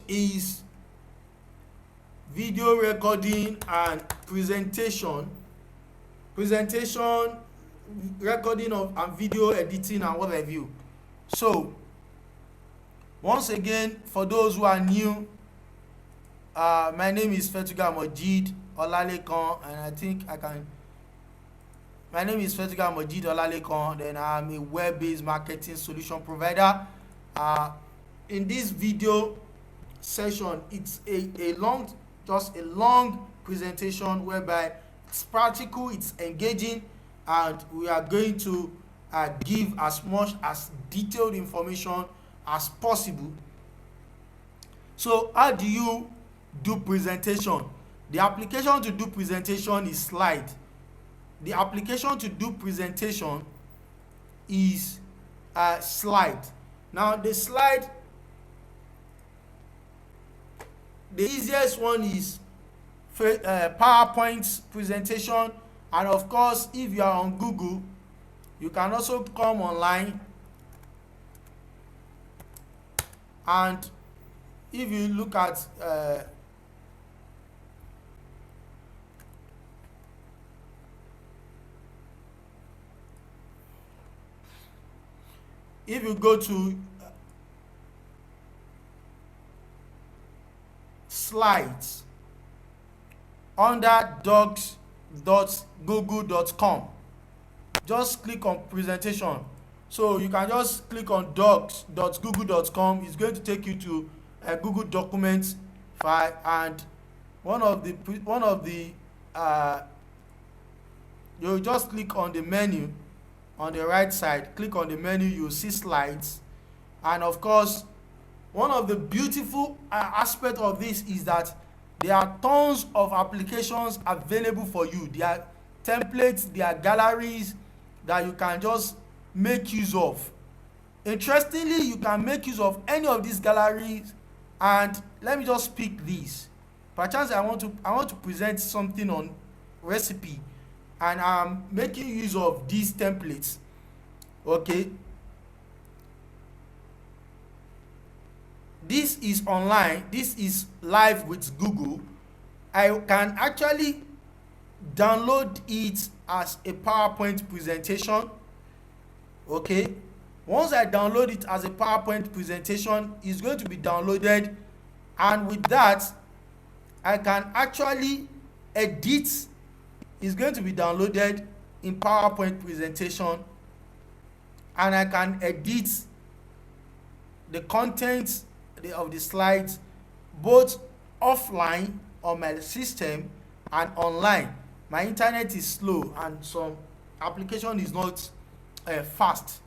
is video recording and presentation, recording of and video editing and what have you. So once again, for those who are new, my name is Fetuga Mojeed Olalekan, and I think my name is Fetuga Mojeed Olalekan, and I'm a web-based marketing solution provider. In this video session, it's a long presentation whereby it's practical, it's engaging, and we are going to give as much as detailed information as possible. So how do you do presentation? The application to do presentation is slide. The application to do presentation is slide. Now the slide, the easiest one is PowerPoint presentation, and of course if you are on Google, you can also come online, and if you look at if you go to slides under docs.google.com, just click on presentation. So you can just click on docs.google.com. It's going to take you to a Google Documents file, and you just click on the menu on the right side. Click on the menu, you'll see slides, and of course one of the beautiful aspects of this is that there are tons of applications available for you. There are templates, there are galleries that you can just make use of. Interestingly, you can make use of any of these galleries, and let me just pick this. Perchance I want to present something on recipe, and I'm making use of these templates. Okay, this is online, this is live with Google. I can actually download it as a PowerPoint presentation. Okay, once I download it as a PowerPoint presentation, it's going to be downloaded, and with that I can actually edit. It's going to be downloaded in PowerPoint presentation, and I can edit the content of the slides both offline on my system and online. My internet is slow and some application is not fast.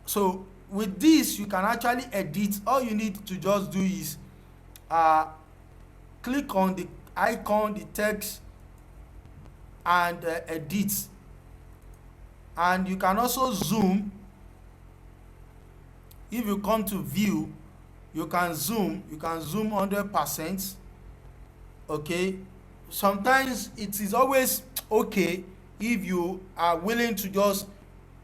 So with this you can actually edit. All you need to just do is click on the icon, the text, and edit. And you can also zoom. If you come to view, you can zoom 100%. Okay, sometimes it is always okay if you are willing to just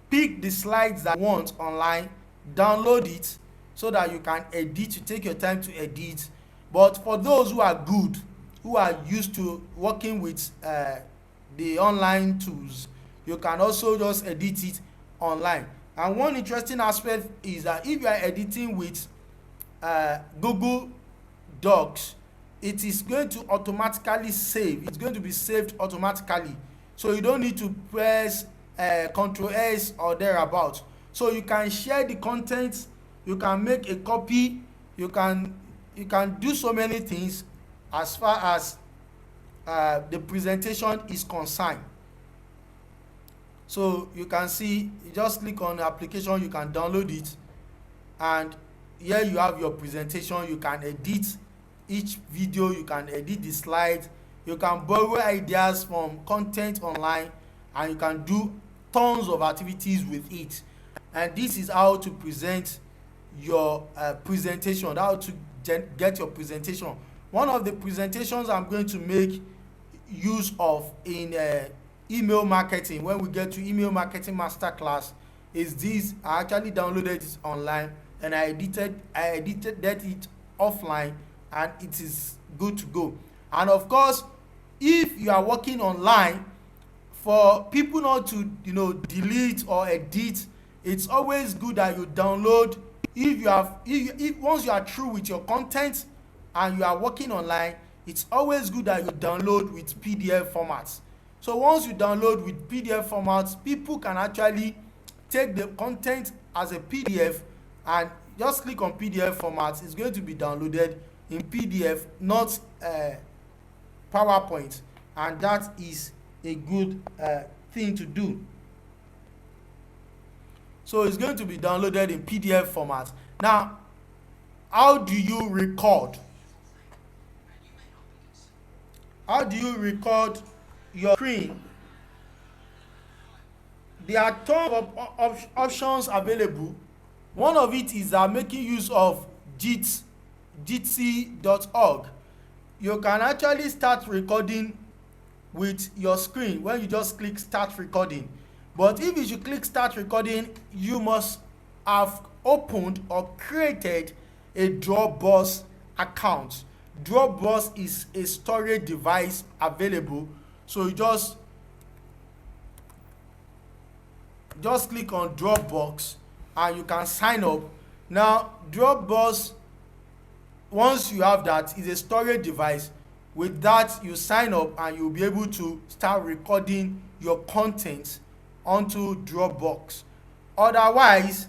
pick the slides that you want online, download it so that you can edit. You take your time to edit. But for those who are good, who are used to working with the online tools, you can also just edit it online. And one interesting aspect is that if you are editing with Google Docs, it is going to automatically save. It's going to be saved automatically, so you don't need to press Ctrl S or thereabout. So you can share the content, you can make a copy, you can do so many things as far as the presentation is concerned. So you can see, you just click on the application, you can download it, and here you have your presentation. You can edit each video, you can edit the slides, you can borrow ideas from content online, and you can do tons of activities with it. And this is how to present your presentation, how to get your presentation. One of the presentations I'm going to make use of in email marketing, when we get to email marketing masterclass, is this. I actually downloaded it online and I edited it offline and it is good to go. And of course, if you are working online, for people not to delete or edit, it's always good that you download. If once you are through with your content and you are working online, it's always good that you download with PDF formats. So once you download with PDF formats, people can actually take the content as a PDF and just click on PDF formats. It's going to be downloaded in PDF, not PowerPoint, and that is a good thing to do. So it's going to be downloaded in PDF format. Now, how do you record? How do you record your screen? There are tons of options available. One of it is making use of jitsi.org. You can actually start recording with your screen when you just click start recording. But if you should click start recording, you must have opened or created a Dropbox account. Dropbox is a storage device available, so you just click on Dropbox and you can sign up. Now, Dropbox, once you have that, is a storage device. With that, you sign up and you'll be able to start recording your content onto Dropbox. Otherwise,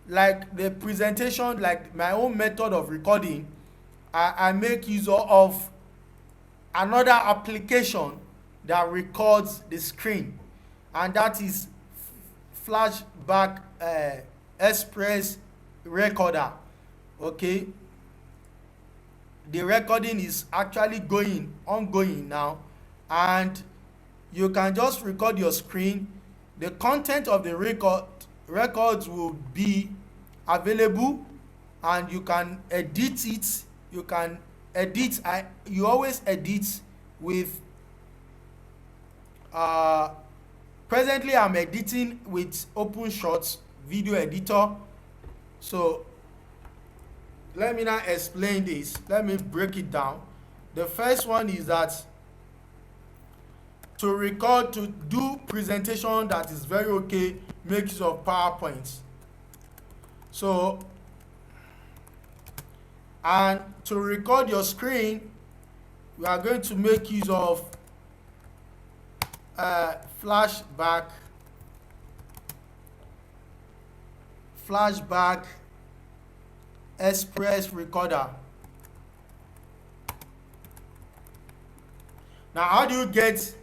like the presentation, like my own method of recording, I make use of another application that records the screen, and that is Flashback Express Recorder. Okay, the recording is actually ongoing now, and you can just record your screen. The content of the records will be available, and you can edit it. You can edit. You always edit with presently I'm editing with OpenShot video editor. So let me now explain this. Let me break it down. The first one is that to do presentation that is very okay, make use of PowerPoint. So, and to record your screen, we are going to make use of Flashback Express Recorder. Now, how do you get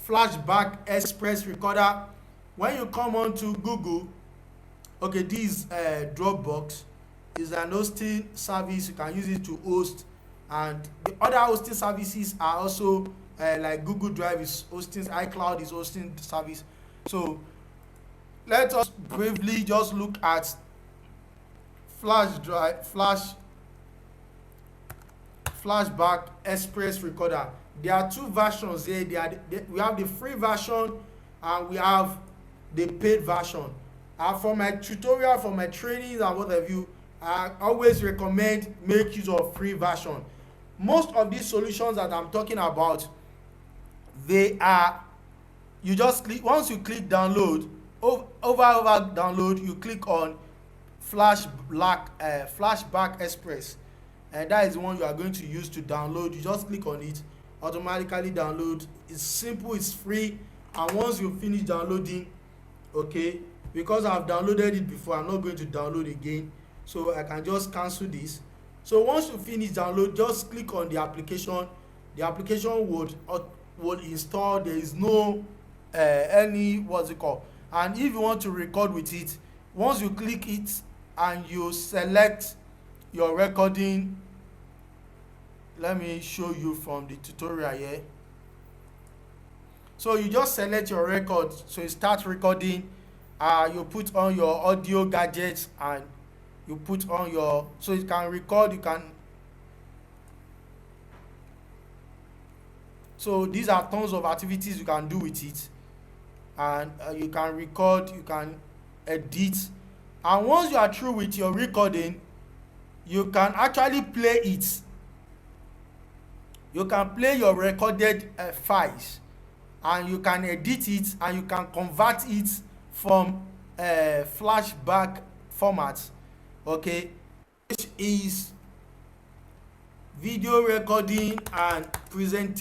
Flashback Express Recorder? When you come on to Google, okay, this Dropbox is an hosting service. You can use it to host, and the other hosting services are also like Google Drive is hosting, iCloud is hosting the service. So let us briefly just look at Flashback Express Recorder. There are two versions here. We have the free version and we have the paid version. For my tutorial, for my trainings and what have you, I always recommend make use of free version. Most of these solutions that I'm talking about, they are, you just click, once you click download, over download, you click on Flashback Express, and that is the one you are going to use to download. You just click on it, automatically download. It's simple, it's free, and once you finish downloading, okay, because I've downloaded it before, I'm not going to download again, so I can just cancel this. So once you finish download, just click on the application. The application would install. There is no any, what's it called, and if you want to record with it, once you click it and you select your recording, let me show you from the tutorial here. So you just select your record, so you start recording. You put on your audio gadgets and you put on your, so you can record, you can, so these are tons of activities you can do with it, and you can record, you can edit, and once you are through with your recording, you can actually play it. You can play your recorded files, and you can edit it, and you can convert it from flashback format, okay, which is video recording and presentation